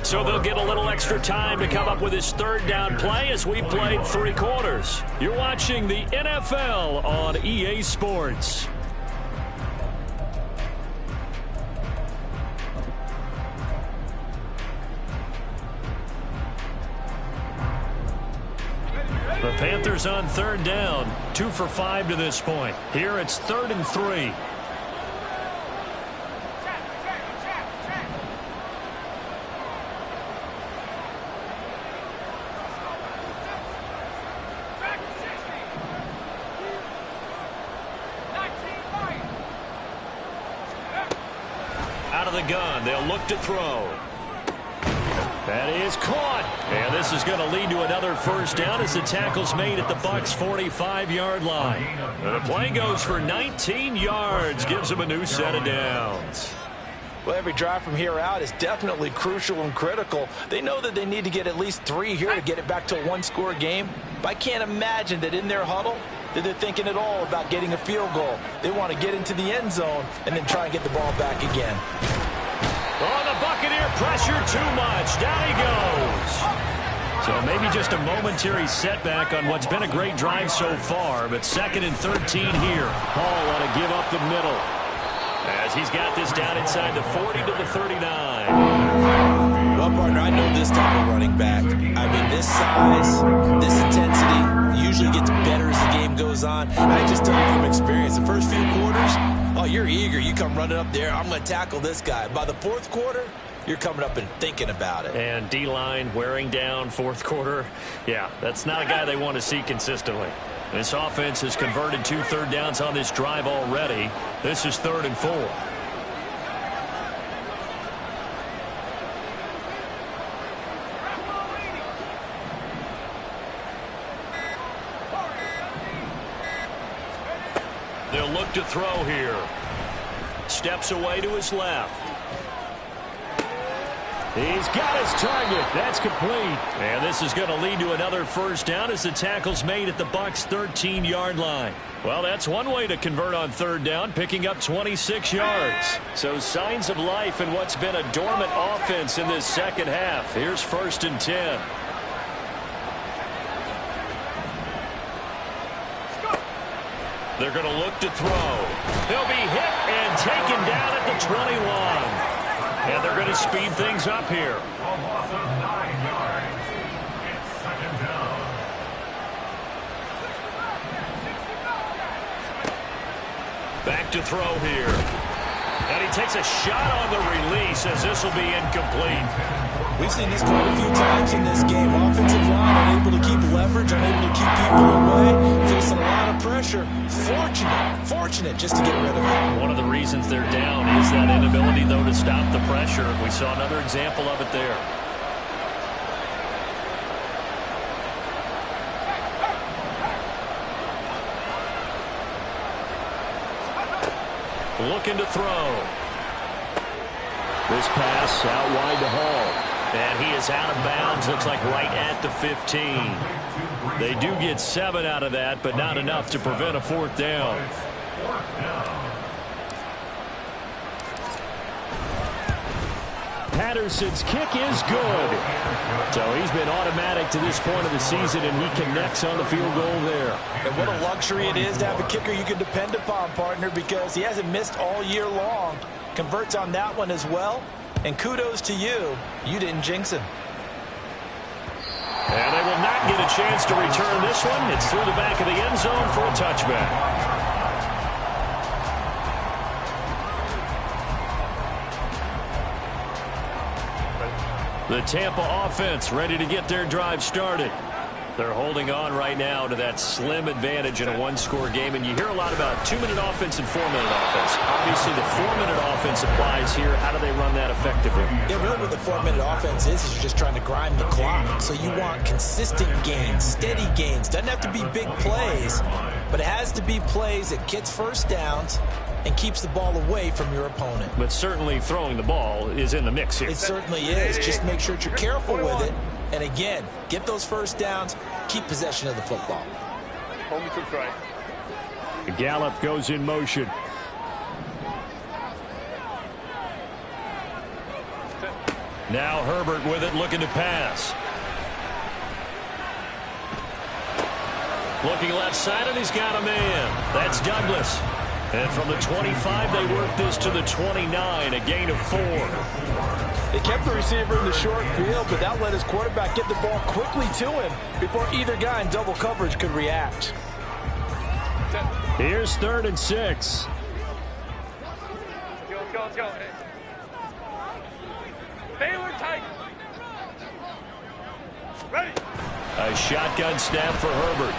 So they'll get a little extra time to come up with his 3rd down play as we played 3 quarters. You're watching the NFL on EA Sports. The Panthers on 3rd down, 2 for 5 to this point. Here it's 3rd and 3. Out of the gun, they'll look to throw. That is caught. And this is going to lead to another 1st down as the tackle's made at the Bucs' 45-yard line. And the play goes for 19 yards, gives them a new set of downs.
Well, every drive from here out is definitely crucial and critical. They know that they need to get at least 3 here to get it back to a one-score game. But I can't imagine that in their huddle that they're thinking at all about getting a field goal. They want to get into the end zone and then try and get the ball back again.
Oh, the Buccaneer pressure too much. Down he goes. So maybe just a momentary setback on what's been a great drive so far, but 2nd and 13 here. Hall on a give up the middle as he's got this down inside the 40 to the 39.
Well, partner, I know this type of running back. I mean, this size, this intensity usually gets better as the game goes on. And I just tell you from experience, the first few quarters, oh, you're eager. You come running up there, I'm going to tackle this guy. By the 4th quarter, you're coming up and thinking about it.
And D-line wearing down 4th quarter. Yeah, that's not a guy they want to see consistently. This offense has converted 2 third downs on this drive already. This is 3rd and 4. They'll look to throw here. Steps away to his left. He's got his target. That's complete. And this is going to lead to another first down as the tackle's made at the Bucs' 13-yard line. Well, that's one way to convert on 3rd down, picking up 26 yards. So signs of life in what's been a dormant offense in this 2nd half. Here's 1st and 10. They're going to look to throw. He'll be hit and taken down at the 21. And they're going to speed things up here.
A loss of 9 yards. It's 2nd down.
Back to throw here. And he takes a shot on the release as this will be incomplete.
We've seen this quite a few times in this game. Offensive line unable to keep leverage, unable to keep people away, facing a lot of pressure. Fortunate just to get rid of it.
One of the reasons they're down is that inability, though, to stop the pressure. We saw another example of it there. Looking to throw. This pass out wide to Hall. And he is out of bounds, looks like right at the 15. They do get 7 out of that, but not enough to prevent a 4th down. Patterson's kick is good. So he's been automatic to this point of the season, and he connects on the field goal there.
And what a luxury it is to have a kicker you can depend upon, partner, because he hasn't missed all year long. Converts on that one as well. And kudos to you. You didn't jinx him.
And they will not get a chance to return this one. It's through the back of the end zone for a touchback. The Tampa offense ready to get their drive started. They're holding on right now to that slim advantage in a one-score game. And you hear a lot about 2-minute offense and 4-minute offense. Obviously, the 4-minute offense applies here. How do they run that effectively?
Yeah, really what the 4-minute offense is you're just trying to grind the clock. So you want consistent gains, steady gains. Doesn't have to be big plays, but it has to be plays that gets first downs and keeps the ball away from your opponent.
But certainly throwing the ball is in the mix here.
It certainly is. Just make sure that you're careful with it. And again, get those first downs, keep possession of the football.
Gallup goes in motion. Now Herbert with it, looking to pass. Looking left side, and he's got a man. That's Douglas. And from the 25, they work this to the 29, a gain of 4.
They kept the receiver in the short field, but that let his quarterback get the ball quickly to him before either guy in double coverage could react.
Here's 3rd and 6.
Let's go. Baylor Tigers. Ready.
A shotgun snap for Herbert.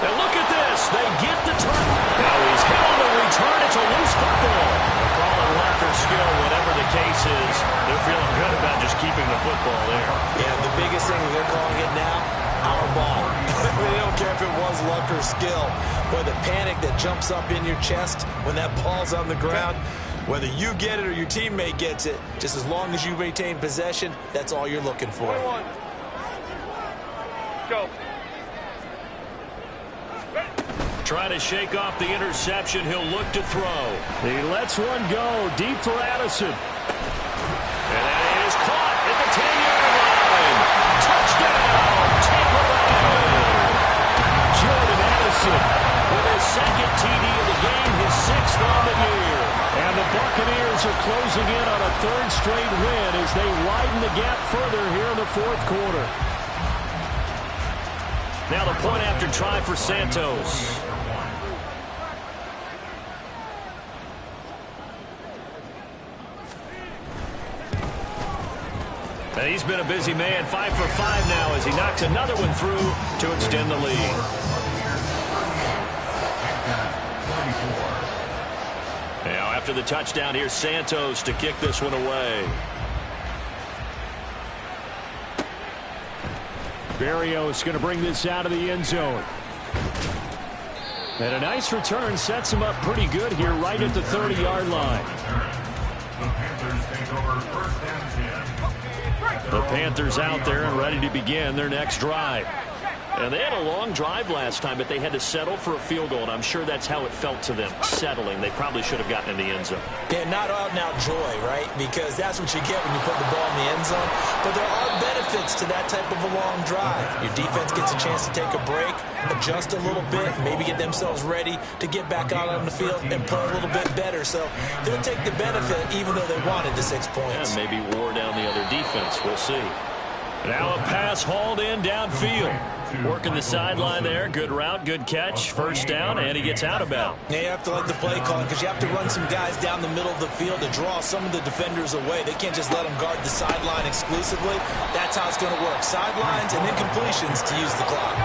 And look at this. They get the turn. Now he's held to return. It's a loose football. They're calling luck or skill, whatever the case is. They're feeling good about just keeping the football there.
Yeah, the biggest thing that they're calling it now, our ball. They don't care if it was luck or skill. Boy, the panic that jumps up in your chest when that ball's on the ground. Whether you get it or your teammate gets it, just as long as you retain possession, that's all you're looking for.
Go.
Trying to shake off the interception. He'll look to throw. He lets one go deep for Addison. And that is caught at the 10-yard line. Touchdown, Tampa Bay. Jordan Addison with his second TD of the game, his 6th on the year. And the Buccaneers are closing in on a 3rd straight win as they widen the gap further here in the 4th quarter. Now the point after try for Santos. And he's been a busy man, 5 for 5 now as he knocks another one through to extend the lead. Now after the touchdown, here's Santos to kick this one away. Berrios going to bring this out of the end zone. And a nice return sets him up pretty good here right at the 30-yard line. The Panthers out there and ready to begin their next drive. And they had a long drive last time, but they had to settle for a field goal, and I'm sure that's how it felt to them, settling. They probably should have gotten in the end zone.
Yeah, not out-and-out joy, right? Because that's what you get when you put the ball in the end zone. But there are benefits to that type of a long drive. Your defense gets a chance to take a break, adjust a little bit, maybe get themselves ready to get back out on the field and play a little bit better. So they'll take the benefit even though they wanted the 6 points.
And maybe wore down the other defense. We'll see. Now a pass hauled in downfield. Working the sideline there. Good route, good catch. First down, and he gets out of bounds.
Yeah, you have to like the play calling because you have to run some guys down the middle of the field to draw some of the defenders away. They can't just let them guard the sideline exclusively. That's how it's going to work. Sidelines and then completions to use the clock.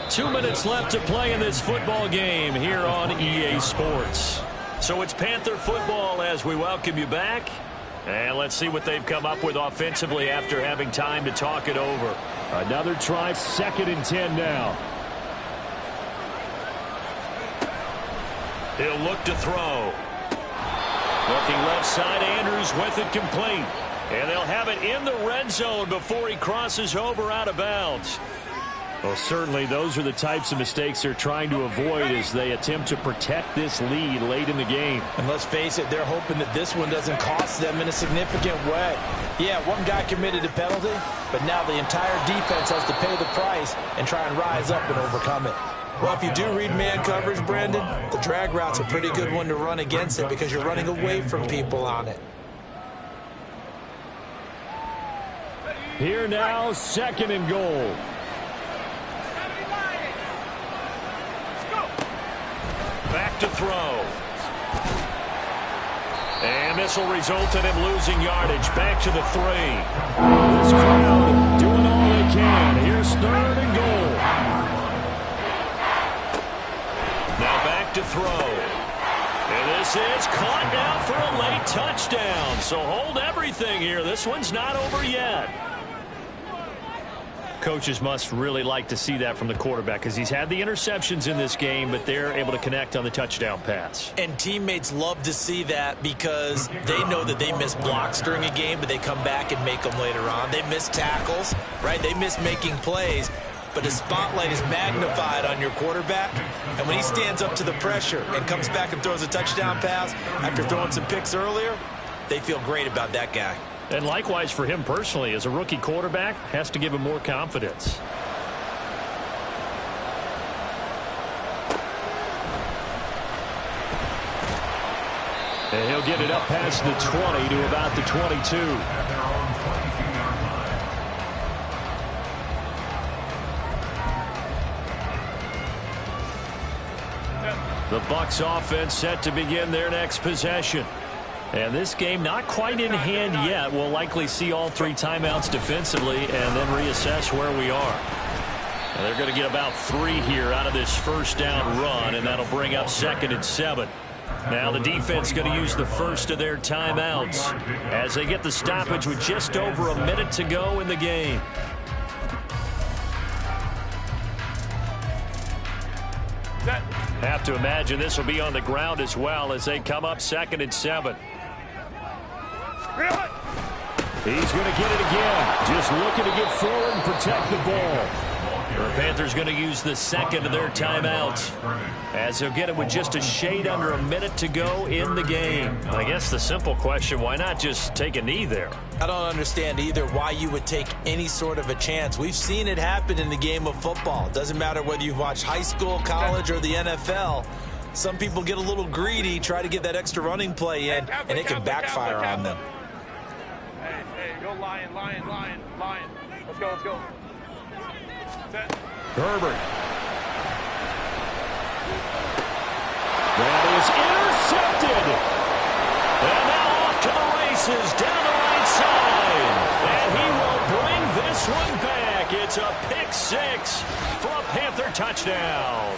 2 minutes left to play in this football game here on EA Sports. So it's Panther football as we welcome you back. And let's see what they've come up with offensively after having time to talk it over. Another try, 2nd and 10 now. He'll look to throw. Looking left side, Andrews with it complete. And they'll have it in the red zone before he crosses over out of bounds. Well, certainly those are the types of mistakes they're trying to avoid as they attempt to protect this lead late in the game.
And let's face it, they're hoping that this one doesn't cost them in a significant way. Yeah, one guy committed a penalty, but now the entire defense has to pay the price and try and rise up and overcome it. Well, if you do read man coverage, Brandon, the drag route's a pretty good one to run against it because you're running away from people on it.
Here now, 2nd and goal. Back to throw. And this will result in him losing yardage. Back to the 3. This crowd doing all they can. Here's 3rd and goal. Now back to throw. And this is caught now for a late touchdown. So hold everything here. This one's not over yet. Coaches must really like to see that from the quarterback because he's had the interceptions in this game, but they're able to connect on the touchdown pass.
And teammates love to see that because they know that they miss blocks during a game, but they come back and make them later on. They miss tackles, right? They miss making plays, but the spotlight is magnified on your quarterback. And when he stands up to the pressure and comes back and throws a touchdown pass after throwing some picks earlier, they feel great about that guy.
And likewise for him personally, as a rookie quarterback, has to give him more confidence. And he'll get it up past the 20 to about the 22. The Bucs offense set to begin their next possession. And this game not quite in hand yet. We'll likely see all 3 timeouts defensively and then reassess where we are. And they're going to get about 3 here out of this first down run, and that'll bring up 2nd and 7. Now the defense going to use the first of their timeouts as they get the stoppage with just over a minute to go in the game.
Set.
Have to imagine this will be on the ground as well as they come up 2nd and 7. He's going to get it again. Just looking to get forward and protect the ball. The Panthers going to use the second of their timeouts as they'll get it with just a shade under a minute to go in the game. I guess the simple question, why not just take a knee there?
I don't understand either why you would take any sort of a chance. We've seen it happen in the game of football. It doesn't matter whether you've watched high school, college, or the NFL. Some people get a little greedy, try to get that extra running play in, and it can backfire on them.
Hey, go lion. Let's go. Set.
Herbert. That is intercepted. And now off to the races down the right side. And he will bring this one back. It's a pick 6 for a Panther touchdown.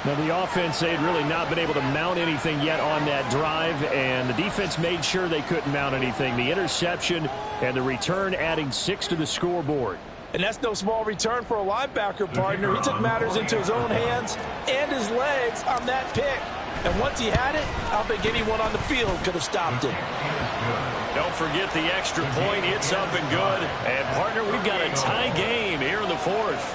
Now, the offense, they'd really not been able to mount anything yet on that drive, and the defense made sure they couldn't mount anything. The interception and the return adding 6 to the scoreboard.
And that's no small return for a linebacker, partner. He took matters into his own hands and his legs on that pick. And once he had it, I don't think anyone on the field could have stopped him.
Don't forget the extra point. It's up and good. And, partner, we've got a tie game here in the 4th.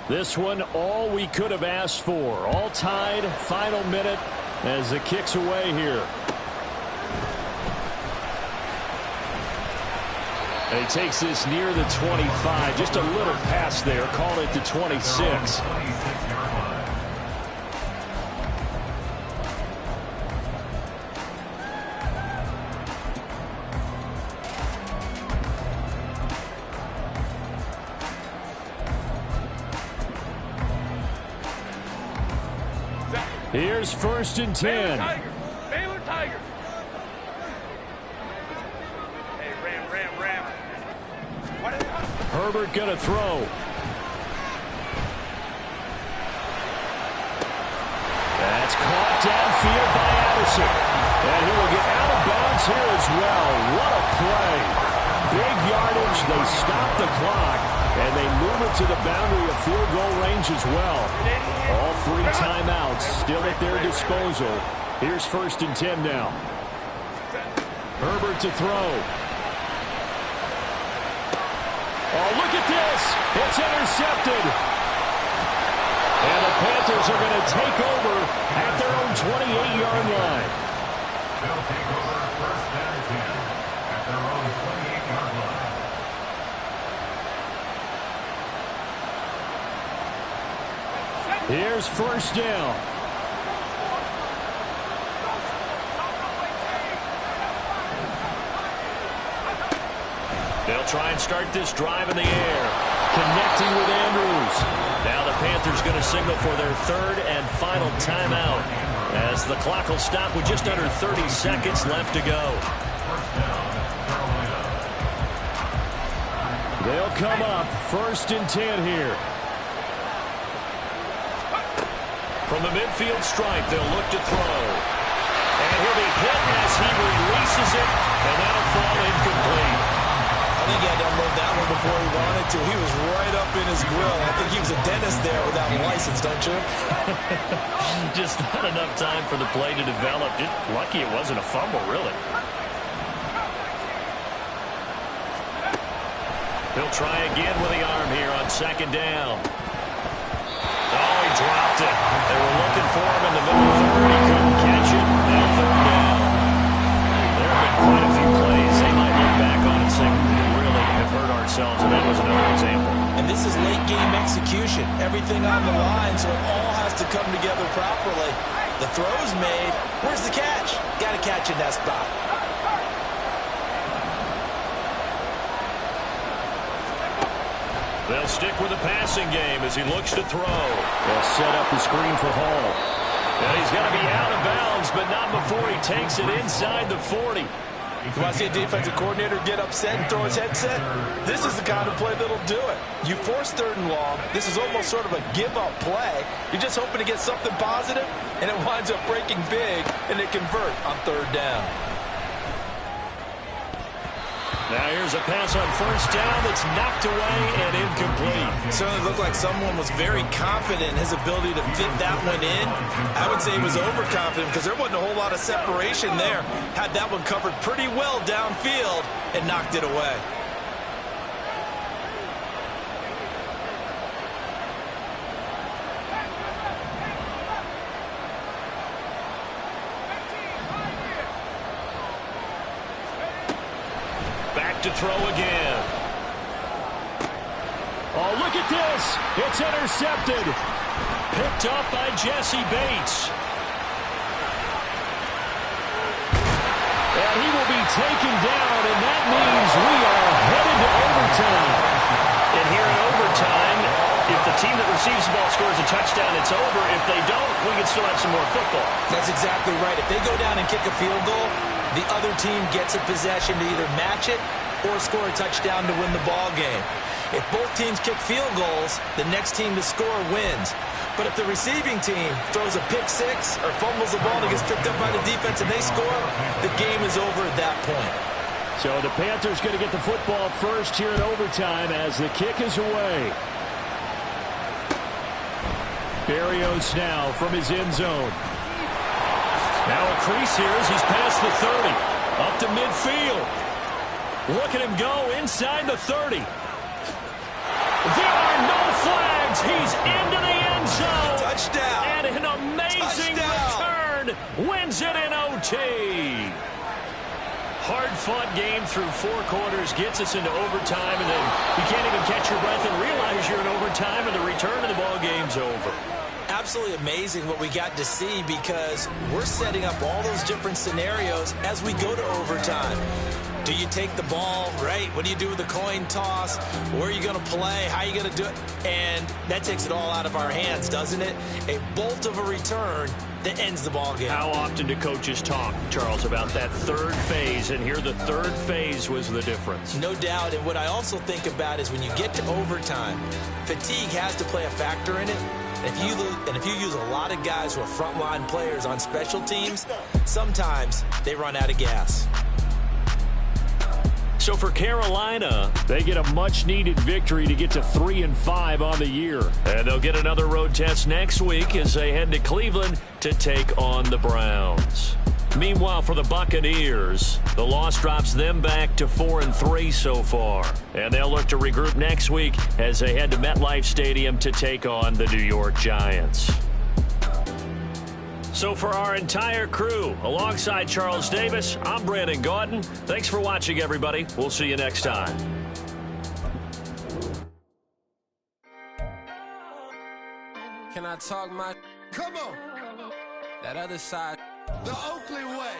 This one, all we could have asked for. All tied, final minute as the kick's away here. And he takes this near the 25. Just a little pass there. Call it the 26. Here's 1st and 10.
Baylor Tigers. Hey, Ram.
Herbert gonna throw. That's caught downfield by Addison. And he will get out of bounds here as well. What a play. Big yardage. They stop the clock. And they move it to the boundary of field goal range as well. All 3 timeouts still at their disposal. Here's 1st and 10 now. Herbert to throw. Oh, look at this. It's intercepted. And the Panthers are going to take over at their own 28-yard line.
They'll take over 1st and 10 at their own 28-yard line.
Here's 1st down. They'll try and start this drive in the air. Connecting with Andrews. Now the Panthers going to signal for their 3rd and final timeout as the clock will stop with just under 30 seconds left to go. They'll come up 1st and 10 here. From the midfield stripe, they'll look to throw. And he'll be hit as he releases it, and that'll fall incomplete.
I think he had to unload that one before he wanted to. He was right up in his grill. I think he was a dentist there without a license, don't you?
Just not enough time for the play to develop. Just lucky it wasn't a fumble, really. He'll try again with the arm here on 2nd down. Oh, he dropped it. They were looking for him in the middle third. He couldn't catch it. Now 3rd down. There have been quite a few plays they might look back on and say, we really have hurt ourselves, and that was another example.
And this is late-game execution. Everything on the line, so it all has to come together properly. The throw's made. Where's the catch? Got to catch in that spot.
They'll stick with the passing game as he looks to throw. They'll set up the screen for Hall. And he's going to be out of bounds, but not before he takes it inside the 40.
You want to see a defensive coordinator get upset and throw his headset? This is the kind of play that'll do it. You force 3rd and long. This is almost sort of a give-up play. You're just hoping to get something positive, and it winds up breaking big, and they convert on 3rd down.
Now here's a pass on first down that's knocked away and incomplete.
Certainly looked like someone was very confident in his ability to fit that one in. I would say he was overconfident because there wasn't a whole lot of separation there. Had that one covered pretty well downfield and knocked it away.
Back to throw again. Oh, look at this. It's intercepted. Picked up by Jesse Bates. And he will be taken down, and that means we are headed to overtime. And here in overtime, if the team that receives the ball scores a touchdown, it's over. If they don't, we can still have some more football.
That's exactly right. If they go down and kick a field goal, the other team gets a possession to either match it or score a touchdown to win the ball game. If both teams kick field goals, the next team to score wins. But if the receiving team throws a pick six or fumbles the ball and gets picked up by the defense and they score, the game is over at that point.
So the Panthers going to get the football first here in overtime as the kick is away. Berrios now from his end zone. Now a crease here as he's past the 30. Up to midfield. Look at him go inside the 30. There are no flags. He's into the end zone.
Touchdown.
And an amazing return. Wins it in OT. Hard-fought game through 4 quarters. Gets us into overtime. And then you can't even catch your breath and realize you're in overtime. And the return of the ball game's over.
Absolutely amazing what we got to see because we're setting up all those different scenarios as we go to overtime. Do you take the ball, right? What do you do with the coin toss? Where are you going to play? How are you going to do it? And that takes it all out of our hands, doesn't it? A bolt of a return that ends the ball game.
How often do coaches talk, Charles, about that third phase? And here the third phase was the difference.
No doubt. And what I also think about is when you get to overtime, fatigue has to play a factor in it. And if you use a lot of guys who are frontline players on special teams, sometimes they run out of gas.
So for Carolina, they get a much-needed victory to get to 3-5 on the year. And they'll get another road test next week as they head to Cleveland to take on the Browns. Meanwhile, for the Buccaneers, the loss drops them back to 4-3 so far. And they'll look to regroup next week as they head to MetLife Stadium to take on the New York Giants. So for our entire crew, alongside Charles Davis, I'm Brandon Gaudin. Thanks for watching, everybody. We'll see you next time.
Can I talk my... Come on. That other side. The Oakley way.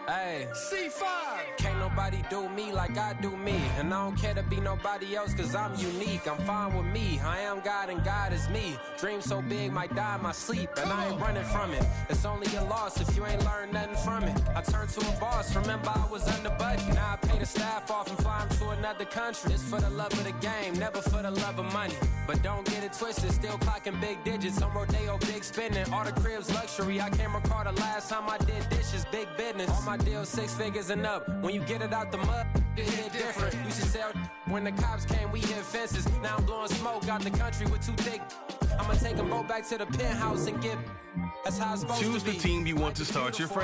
Hey. C5. Can't nobody do me like I do me. And I don't care to be nobody else cause I'm unique. I'm fine with me. I am God and God is me. Dream so big might die in my sleep. And I ain't running from it. It's only a loss if you ain't learned nothing from it. I turned to a boss. Remember I was under budget. Now I pay the staff off and fly them to another country. It's for the love of the game. Never for the love of money. But don't get it twisted. Still clocking big digits. On Rodeo, big spending. All the cribs luxury. I can't recall the last time I did dishes. Big business. All my deals 6 figures and up. When you get it out the mud, it hit different. You should sell when the cops came, we hit fences. Now I'm blowing smoke out the country with 2 thick. I'ma take them both back to the penthouse and get. That's how it's supposed to be.
Choose the team you want to start your franchise.